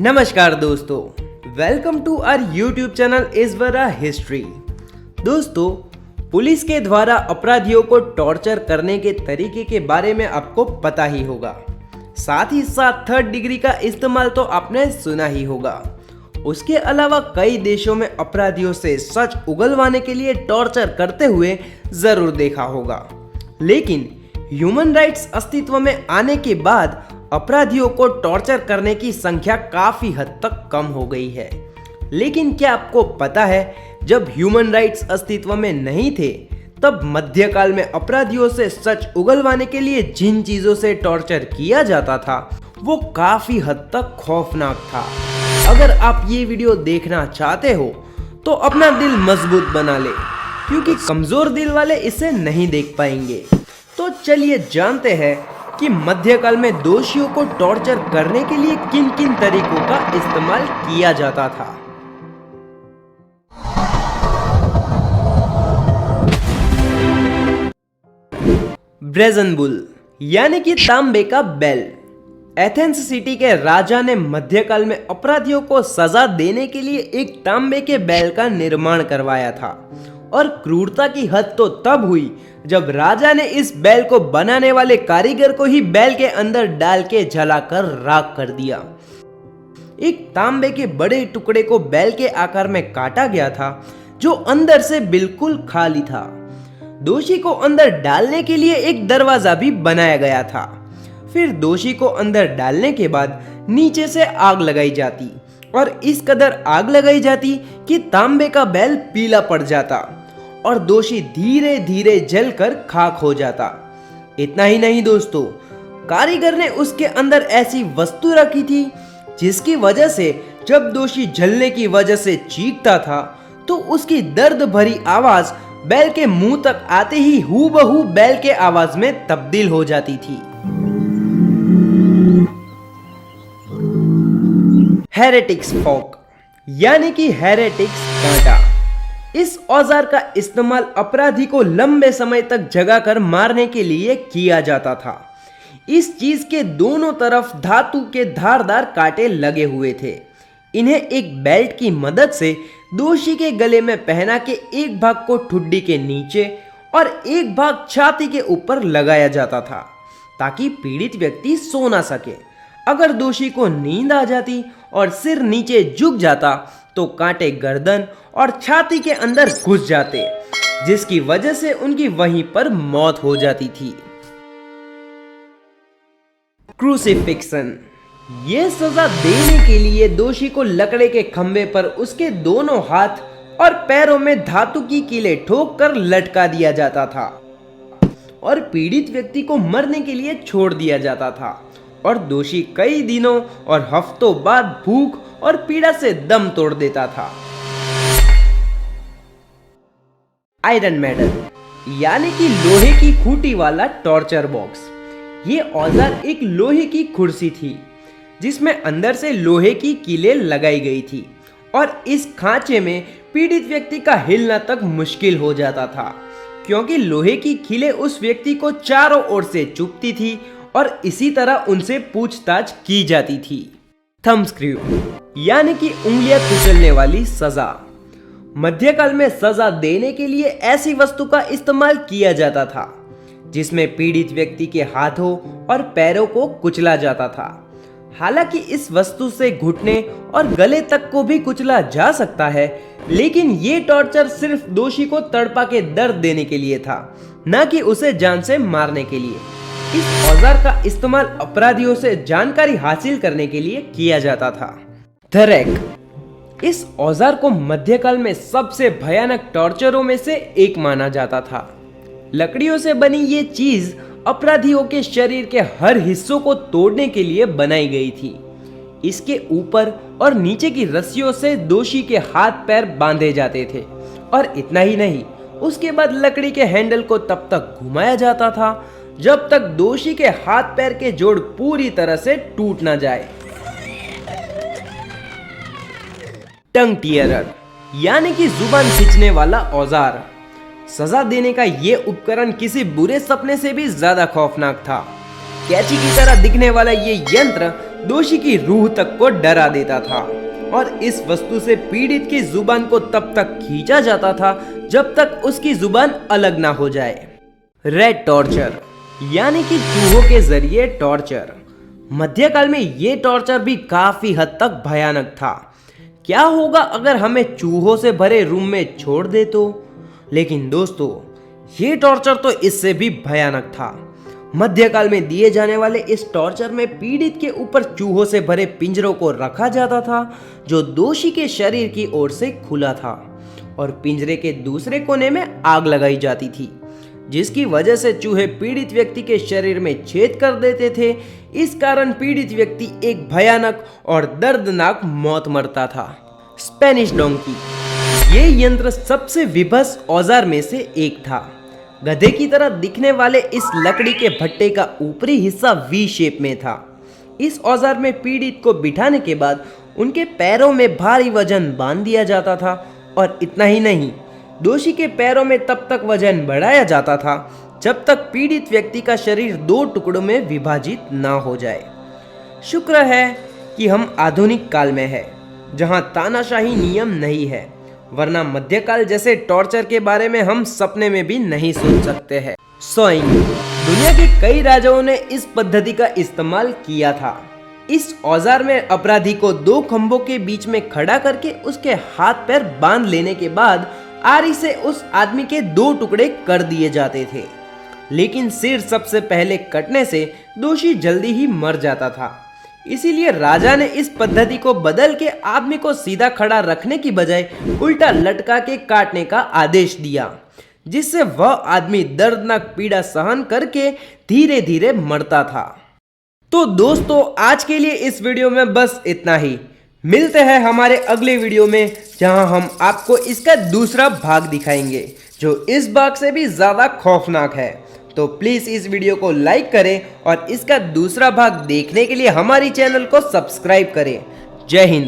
नमस्कार दोस्तों, welcome to our YouTube channel इज़वरा हिस्ट्री। दोस्तों, पुलिस के द्वारा अपराधियों को टॉर्चर करने के तरीके के बारे में आपको पता ही होगा। साथ ही साथ थर्ड डिग्री का इस्तेमाल तो आपने सुना ही होगा। उसके अलावा कई देशों में अपराधियों से सच उगलवाने के लिए टॉर्चर करते हुए जरूर देखा होगा। लेकिन ह्यूमन राइट्स अस्तित्व में आने के बाद अपराधियों को टॉर्चर करने की संख्या काफी हद तक कम हो गई है। लेकिन क्या आपको पता है, जब ह्यूमन राइट्स अस्तित्व में नहीं थे तब मध्यकाल में अपराधियों से सच उगलवाने के लिए जिन चीजों से टॉर्चर किया जाता था वो काफी हद तक खौफनाक था। अगर आप ये वीडियो देखना चाहते हो तो अपना दिल मजबूत बना ले, क्योंकि कमजोर दिल वाले इसे नहीं देख पाएंगे। तो चलिए जानते हैं कि मध्यकाल में दोषियों को टॉर्चर करने के लिए किन किन तरीकों का इस्तेमाल किया जाता था। ब्रेजन बुल यानी कि तांबे का बैल। एथेंस सिटी के राजा ने मध्यकाल में अपराधियों को सजा देने के लिए एक तांबे के बैल का निर्माण करवाया था, और क्रूरता की हद तो तब हुई जब राजा ने इस बैल को बनाने वाले कारीगर को ही बैल के अंदर डाल के जलाकर राख कर दिया। एक तांबे के बड़े टुकड़े को बैल के आकार में काटा गया था, जो अंदर से बिल्कुल खाली था। दोषी को अंदर डालने के लिए एक दरवाजा भी बनाया गया था। फिर दोषी को अंदर डालने के बाद नीचे से आग लगाई जाती, और इस कदर आग लगाई जाती कि तांबे का बैल पीला पड़ जाता और दोषी धीरे धीरे जलकर खाक हो जाता। इतना ही नहीं दोस्तों, कारीगर ने उसके अंदर ऐसी वस्तु रखी थी जिसकी वजह से जब दोषी जलने की वजह से चीखता था तो उसकी दर्द भरी आवाज बैल के मुंह तक आते ही हूबहू बैल के आवाज में तब्दील हो जाती थी। हेरेटिक्स फॉक यानी कि हेरेटिक्स कांटा। इस औजार का इस्तेमाल अपराधी को लंबे समय तक जगाकर मारने के लिए किया जाता था। इस चीज के दोनों तरफ धातु के धारदार कांटे लगे हुए थे। इन्हें एक बेल्ट की मदद से दोषी के गले में पहना के एक भाग को ठुड्डी के नीचे और एक भाग छाती के ऊपर लगाया जाता था, ताकि पीड़ित व्यक्ति सो ना सके। अगर दोषी को नींद आ जाती और सिर नीचे झुक जाता तो कांटे गर्दन और छाती के अंदर घुस जाते, जिसकी वजह से उनकी वहीं पर मौत हो जाती थी। क्रूसिफिक्शन। यह सजा देने के लिए दोषी को लकड़े के खंभे पर उसके दोनों हाथ और पैरों में धातु की कीलें ठोक कर लटका दिया जाता था, और पीड़ित व्यक्ति को मरने के लिए छोड़ दिया जाता था, और दोषी कई दिनों और हफ्तों बाद भूख और पीड़ा से दम तोड़ देता था। आयरन मेडल यानी कि लोहे की खूंटी वाला टॉर्चर बॉक्स। ये औजार एक लोहे की कुर्सी थी जिसमें अंदर से लोहे की कीलें लगाई गई थी, और इस खांचे में पीड़ित व्यक्ति का हिलना तक मुश्किल हो जाता था, क्योंकि लोहे की कीलें उस व्यक्ति को चारों ओर से चुभती थी और इसी तरह उनसे पूछताछ की जाती थी। थंब स्क्रू यानी कि उंगलियां कुचलने वाली सजा। मध्यकाल में सजा देने के लिए ऐसी वस्तु का इस्तेमाल किया जाता था जिसमें पीड़ित व्यक्ति के हाथों और पैरों को कुचला जाता था। हालांकि इस वस्तु से घुटने और गले तक को भी कुचला जा सकता है, लेकिन ये टॉर्चर सिर्फ दोषी को तड़पा के दर्द देने के लिए था, न कि उसे जान से मारने के लिए। इस औजार का इस्तेमाल अपराधियों से जानकारी हासिल करने के लिए किया जाता था। The rack. इस औजार को मध्यकाल में सबसे भयानक टॉर्चरों में से एक माना जाता था। लकड़ियों से बनी ये चीज अपराधियों के शरीर के हर हिस्सों को तोड़ने के लिए बनाई गई थी। इसके ऊपर और नीचे की रस्सियों से दोषी के हाथ पैर बांधे जाते थे, और इतना ही नहीं, उसके बाद लकड़ी के हैंडल को तब तक घुमाया जाता था जब तक दोषी के हाथ पैर के जोड़ पूरी तरह से टूट ना जाए। टंग टियरर यानी कि जुबान खींचने वाला औजार। सजा देने का यह उपकरण किसी बुरे सपने से भी ज्यादा खौफनाक था। कैची की तरह दिखने वाला ये यंत्र दोषी की रूह तक को डरा देता था और इस वस्तु से पीड़ित की जुबान को तब तक खींचा जाता था जब तक उसकी जुबान अलग ना हो जाए। रेड टॉर्चर यानी कि चूहों के जरिए टॉर्चर। मध्यकाल में ये टॉर्चर भी काफी हद तक भयानक था। क्या होगा अगर हमें चूहों से भरे रूम में छोड़ दे तो? लेकिन दोस्तों, ये टॉर्चर तो इससे भी भयानक था। मध्यकाल में दिए जाने वाले इस टॉर्चर में पीड़ित के ऊपर चूहों से भरे पिंजरों को रखा जाता था जो दोषी के शरीर की ओर से खुला था और पिंजरे के दूसरे कोने में आग लगाई जाती थी जिसकी वजह से चूहे पीड़ित व्यक्ति के शरीर में छेद कर देते थे। इस कारण पीड़ित व्यक्ति एक भयानक और दर्दनाक मौत मरता था। स्पेनिश डोंकी, ये यंत्र सबसे विभत्स औजार में से एक था। गधे की तरह दिखने वाले इस लकड़ी के भट्टे का ऊपरी हिस्सा वी शेप में था। इस औजार में पीड़ित को बिठाने के बाद उनके पैरों में भारी वजन बांध दिया जाता था और इतना ही नहीं, दोषी के पैरों में तब तक वजन बढ़ाया जाता था जब तक पीड़ित व्यक्ति का शरीर 2 टुकड़ों में विभाजित ना हो जाए। शुक्र है कि हम आधुनिक काल में हैं, जहां तानाशाही नियम नहीं है, वरना मध्यकाल जैसे टॉर्चर के बारे में हम सपने में भी नहीं सोच सकते हैं। सॉइंग, दुनिया के कई राजाओं ने इस पद्धति का इस्तेमाल किया था। इस औजार में अपराधी को 2 खंभों के बीच में खड़ा करके उसके हाथ पैर बांध लेने के बाद आरी से उस आदमी के 2 टुकड़े कर दिए जाते थे। लेकिन सिर सबसे पहले कटने से दोषी जल्दी ही मर जाता था। इसीलिए राजा ने इस पद्धति को बदल के आदमी को सीधा खड़ा रखने की बजाय उल्टा लटका के काटने का आदेश दिया, जिससे वह आदमी दर्दनाक पीड़ा सहन करके धीरे धीरे मरता था। तो दोस्तों, आज के लिए इस वीडियो में बस इतना ही। मिलते हैं हमारे अगले वीडियो में, जहां हम आपको इसका दूसरा भाग दिखाएंगे जो इस भाग से भी ज्यादा खौफनाक है। तो प्लीज इस वीडियो को लाइक करें और इसका दूसरा भाग देखने के लिए हमारी चैनल को सब्सक्राइब करें। जय हिंद।